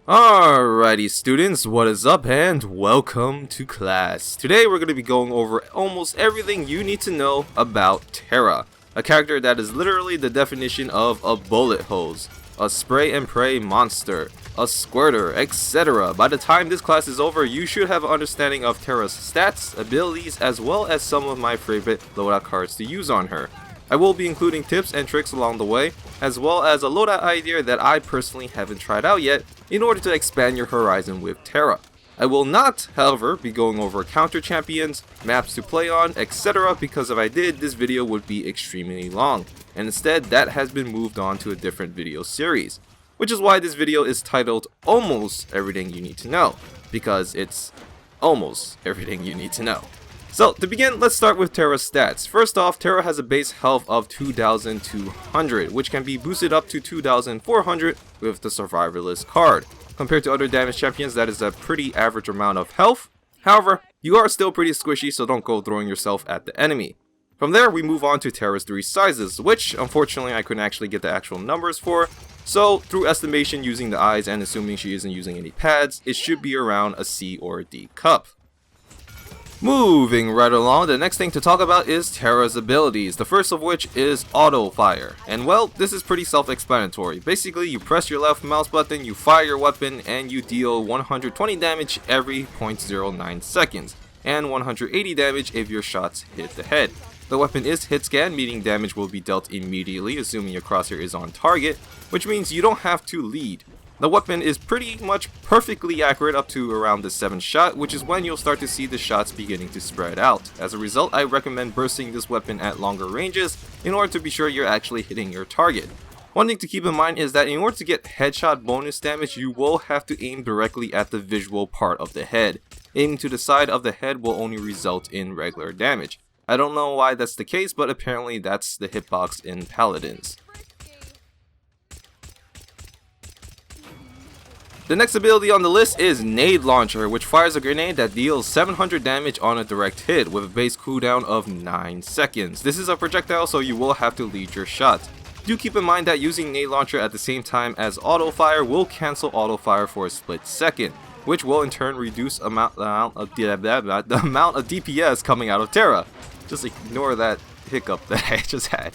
Alrighty students, what is up and welcome to class. Today we're going to be going over almost everything you need to know about Tyra, a character that is literally the definition of a bullet hose, a spray and pray monster, a squirter, etc. By the time this class is over, you should have an understanding of Tyra's stats, abilities, as well as some of my favorite loadout cards to use on her. I will be including tips and tricks along the way, as well as a loadout idea that I personally haven't tried out yet in order to expand your horizon with Tyra. I will not, however, be going over counter champions, maps to play on, etc. because if I did, this video would be extremely long, and instead that has been moved on to a different video series. Which is why this video is titled Almost Everything You Need to Know, because it's almost everything you need to know. So to begin, let's start with Tyra's stats. First off, Tyra has a base health of 2200, which can be boosted up to 2400 with the Survivalist card. Compared to other damage champions, that is a pretty average amount of health. However, you are still pretty squishy, so don't go throwing yourself at the enemy. From there, we move on to Tyra's 3 sizes, which unfortunately I couldn't actually get the actual numbers for. So through estimation using the eyes and assuming she isn't using any pads, it should be around a C or a D cup. Moving right along, the next thing to talk about is Tyra's abilities, the first of which is Autofire. And well, this is pretty self-explanatory. Basically, you press your left mouse button, you fire your weapon, and you deal 120 damage every 0.09 seconds, and 180 damage if your shots hit the head. The weapon is hit scan, meaning damage will be dealt immediately, assuming your crosshair is on target, which means you don't have to lead. The weapon is pretty much perfectly accurate up to around the 7th shot, which is when you'll start to see the shots beginning to spread out. As a result, I recommend bursting this weapon at longer ranges in order to be sure you're actually hitting your target. One thing to keep in mind is that in order to get headshot bonus damage, you will have to aim directly at the visual part of the head. Aiming to the side of the head will only result in regular damage. I don't know why that's the case, but apparently that's the hitbox in Paladins. The next ability on the list is Nade Launcher, which fires a grenade that deals 700 damage on a direct hit with a base cooldown of 9 seconds. This is a projectile, so you will have to lead your shot. Do keep in mind that using Nade Launcher at the same time as Autofire will cancel Autofire for a split second, which will in turn reduce the amount of DPS coming out of Tyra. Just ignore that hiccup that I just had.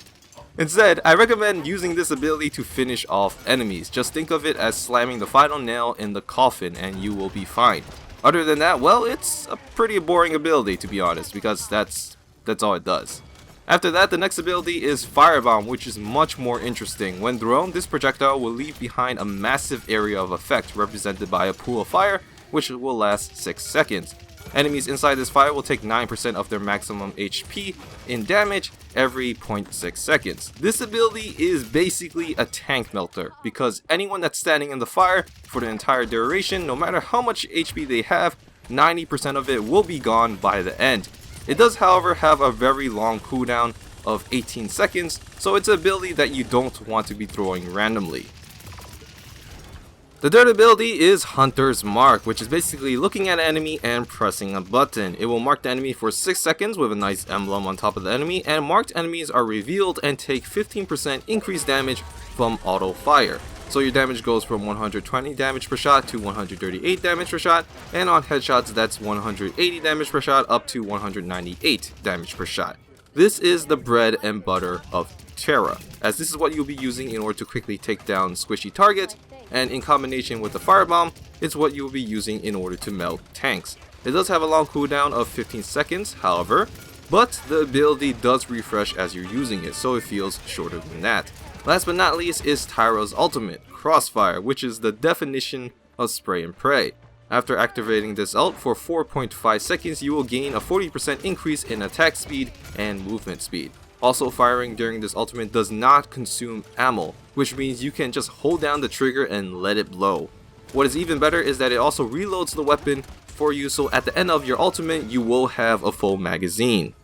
Instead, I recommend using this ability to finish off enemies. Just think of it as slamming the final nail in the coffin and you will be fine. Other than that, well, it's a pretty boring ability to be honest, because that's all it does. After that, the next ability is Firebomb, which is much more interesting. When thrown, this projectile will leave behind a massive area of effect represented by a pool of fire, which will last 6 seconds. Enemies inside this fire will take 9% of their maximum HP in damage every 0.6 seconds. This ability is basically a tank melter, because anyone that's standing in the fire for the entire duration, no matter how much HP they have, 90% of it will be gone by the end. It does however have a very long cooldown of 18 seconds, so it's an ability that you don't want to be throwing randomly. The third ability is Hunter's Mark, which is basically looking at an enemy and pressing a button. It will mark the enemy for 6 seconds with a nice emblem on top of the enemy, and marked enemies are revealed and take 15% increased damage from auto fire. So your damage goes from 120 damage per shot to 138 damage per shot, and on headshots that's 180 damage per shot up to 198 damage per shot. This is the bread and butter of Tyra, as this is what you'll be using in order to quickly take down squishy targets, and in combination with the Firebomb, it's what you will be using in order to melt tanks. It does have a long cooldown of 15 seconds, however, but the ability does refresh as you're using it, so it feels shorter than that. Last but not least is Tyra's ultimate, Crossfire, which is the definition of spray and pray. After activating this ult for 4.5 seconds, you will gain a 40% increase in attack speed and movement speed. Also, firing during this ultimate does not consume ammo, which means you can just hold down the trigger and let it blow. What is even better is that it also reloads the weapon for you, so at the end of your ultimate you will have a full magazine.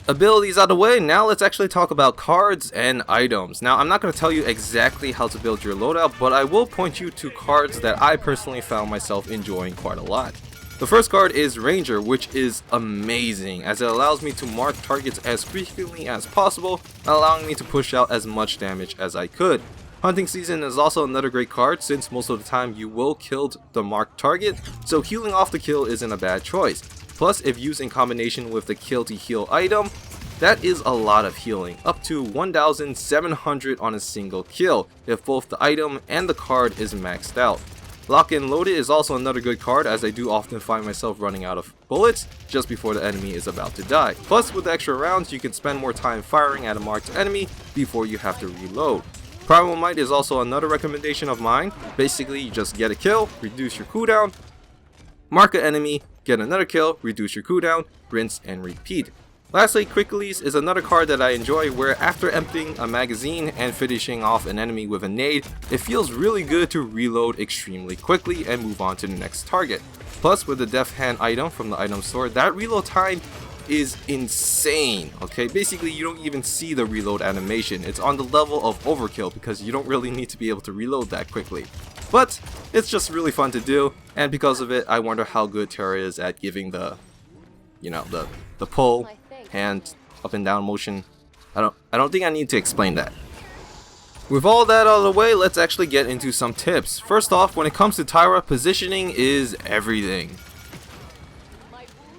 Abilities out of the way, now let's actually talk about cards and items. Now I'm not going to tell you exactly how to build your loadout, but I will point you to cards that I personally found myself enjoying quite a lot. The first card is Ranger, which is amazing as it allows me to mark targets as frequently as possible, allowing me to push out as much damage as I could. Hunting Season is also another great card since most of the time you will kill the marked target, so healing off the kill isn't a bad choice. Plus, if used in combination with the kill to heal item, that is a lot of healing, up to 1700 on a single kill if both the item and the card is maxed out. Lock and Loaded is also another good card, as I do often find myself running out of bullets just before the enemy is about to die. Plus, with the extra rounds, you can spend more time firing at a marked enemy before you have to reload. Primal Might is also another recommendation of mine. Basically, you just get a kill, reduce your cooldown, mark an enemy, get another kill, reduce your cooldown, rinse and repeat. Lastly, Quick Release is another card that I enjoy, where after emptying a magazine and finishing off an enemy with a nade, it feels really good to reload extremely quickly and move on to the next target. Plus, with the Deft Hand item from the item store, that reload time is insane. Okay, basically you don't even see the reload animation. It's on the level of overkill because you don't really need to be able to reload that quickly. But it's just really fun to do, and because of it, I wonder how good Tyra is at giving the, the pull, hand up and down motion. I don't think I need to explain that. With all that out of the way, let's actually get into some tips. First off, when it comes to Tyra, positioning is everything.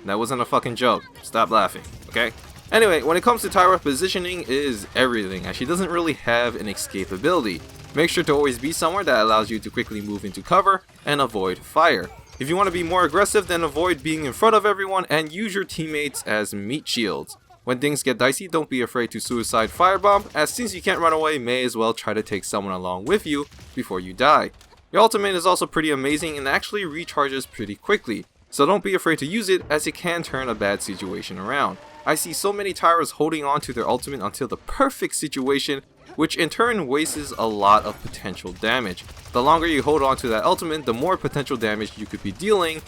That wasn't a fucking joke. Stop laughing, okay? Anyway, when it comes to Tyra, positioning is everything, as she doesn't really have an escape ability. Make sure to always be somewhere that allows you to quickly move into cover and avoid fire. If you want to be more aggressive, then avoid being in front of everyone and use your teammates as meat shields. When things get dicey, don't be afraid to suicide Firebomb, as since you can't run away, may as well try to take someone along with you before you die. Your ultimate is also pretty amazing and actually recharges pretty quickly, so don't be afraid to use it, as it can turn a bad situation around. I see so many Tyras holding on to their ultimate until the perfect situation, which in turn wastes a lot of potential damage. The longer you hold on to that ultimate, the more potential damage you could be dealing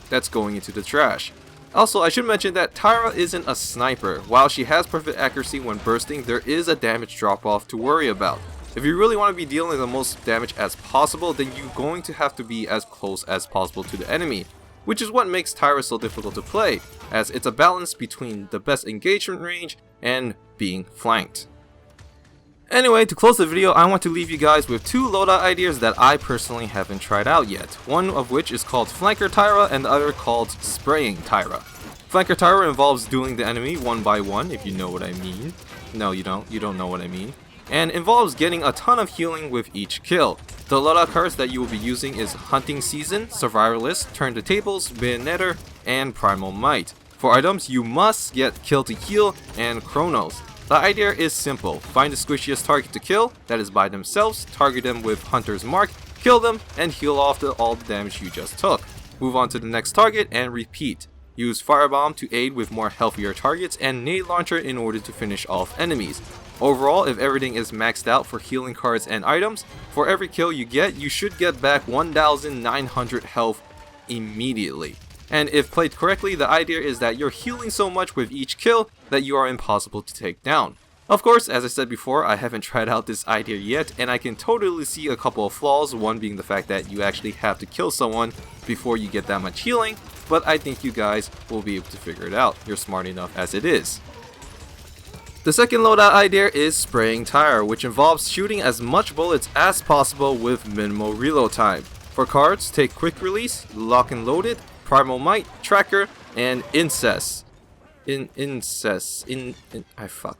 that's going into the trash. Also, I should mention that Tyra isn't a sniper. While she has perfect accuracy when bursting, there is a damage drop off to worry about. If you really want to be dealing the most damage as possible, then you're going to have to be as close as possible to the enemy, which is what makes Tyra so difficult to play, as it's a balance between the best engagement range and being flanked. Anyway, to close the video, I want to leave you guys with two loadout ideas that I personally haven't tried out yet. One of which is called Flanker Tyra and the other called Spraying Tyra. Flanker Tyra involves dueling the enemy one by one, if you know what I mean. No, you don't know what I mean. And involves getting a ton of healing with each kill. The loadout cards that you will be using is Hunting Season, Survivalist, Turn the Tables, Bayonetter, and Primal Might. For items, you must get Kill to Heal and Chronos. The idea is simple. Find the squishiest target to kill, that is by themselves, target them with Hunter's Mark, kill them, and heal off all the damage you just took. Move on to the next target and repeat. Use Firebomb to aid with more healthier targets and Nade Launcher in order to finish off enemies. Overall, if everything is maxed out for healing cards and items, for every kill you get, you should get back 1900 health immediately. And if played correctly, the idea is that you're healing so much with each kill that you are impossible to take down. Of course, as I said before, I haven't tried out this idea yet, and I can totally see a couple of flaws, one being the fact that you actually have to kill someone before you get that much healing, but I think you guys will be able to figure it out. You're smart enough as it is. The second loadout idea is Spraying Tyre, which involves shooting as much bullets as possible with minimal reload time. For cards, take Quick Release, Lock and Loaded, Primal Might, Tracker, and Incest. I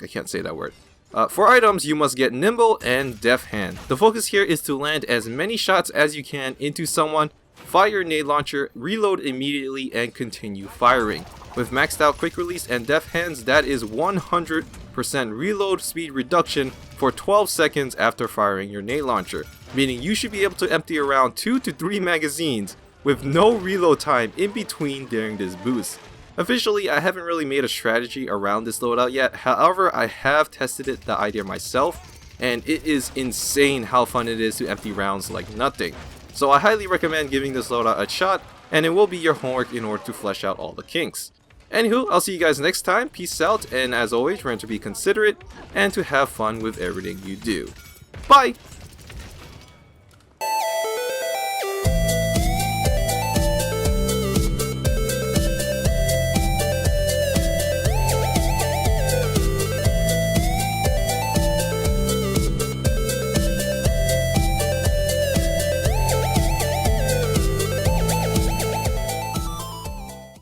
can't say that word. For items, you must get Nimble and Deft Hand. The focus here is to land as many shots as you can into someone, fire your Nade Launcher, reload immediately, and continue firing. With maxed out Quick Release and Deft Hands, that is 100% reload speed reduction for 12 seconds after firing your Nade Launcher, meaning you should be able to empty around 2 to 3 magazines with no reload time in between during this boost. Officially, I haven't really made a strategy around this loadout yet, however I have tested the idea myself, and it is insane how fun it is to empty rounds like nothing. So I highly recommend giving this loadout a shot, and it will be your homework in order to flesh out all the kinks. Anywho, I'll see you guys next time, peace out, and as always, remember to be considerate and to have fun with everything you do. Bye!